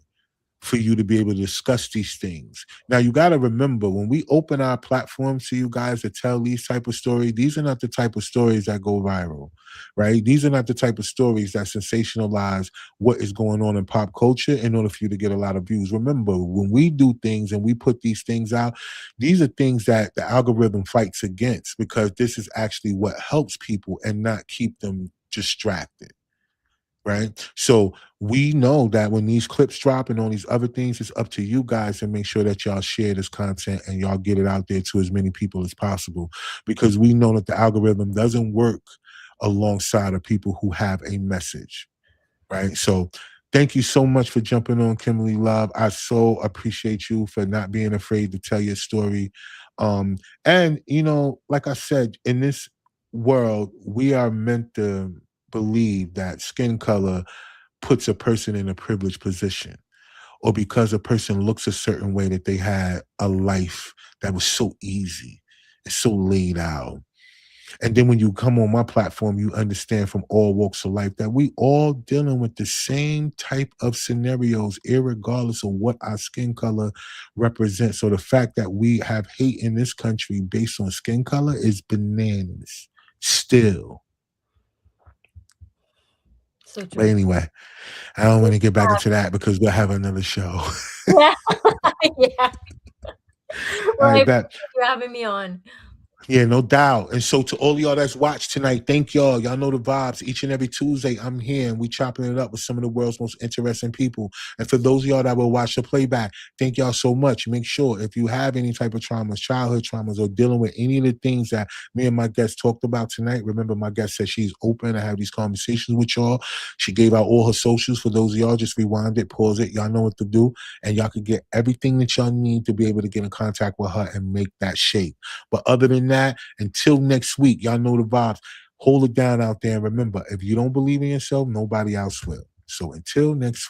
for you to be able to discuss these things. Now you got to remember, when we open our platforms to you guys to tell these type of stories, these are not the type of stories that go viral, right? These are not the type of stories that sensationalize what is going on in pop culture in order for you to get a lot of views. Remember, when we do things and we put these things out, these are things that the algorithm fights against, because this is actually what helps people and not keep them distracted. Right. So we know that when these clips drop and all these other things, it's up to you guys to make sure that y'all share this content and y'all get it out there to as many people as possible, because we know that the algorithm doesn't work alongside of people who have a message. Right. So thank you so much for jumping on, Kimberly Love. I so appreciate you for not being afraid to tell your story. And, like I said, in this world, we are meant to believe that skin color puts a person in a privileged position, or because a person looks a certain way, that they had a life that was so easy and so laid out. And then when you come on my platform, you understand from all walks of life that we all dealing with the same type of scenarios, irregardless of what our skin color represents. So the fact that we have hate in this country based on skin color is bananas still. So But true. anyway, I don't want to get back into that because we'll have another show. Yeah. Yeah. Well, I I bet. appreciate you having me on. Yeah, no doubt. And so to all y'all that's watched tonight, thank y'all. Y'all know the vibes. Each and every Tuesday, I'm here and we chopping it up with some of the world's most interesting people. And for those of y'all that will watch the playback, thank y'all so much. Make sure if you have any type of traumas, childhood traumas, or dealing with any of the things that me and my guest talked about tonight, remember my guest said she's open to have these conversations with y'all. She gave out all her socials. For those of y'all, just rewind it, pause it. Y'all know what to do. And y'all can get everything that y'all need to be able to get in contact with her and make that shape. But other than that, until next week, y'all know the vibes. Hold it down out there. And remember, if you don't believe in yourself, nobody else will. So until next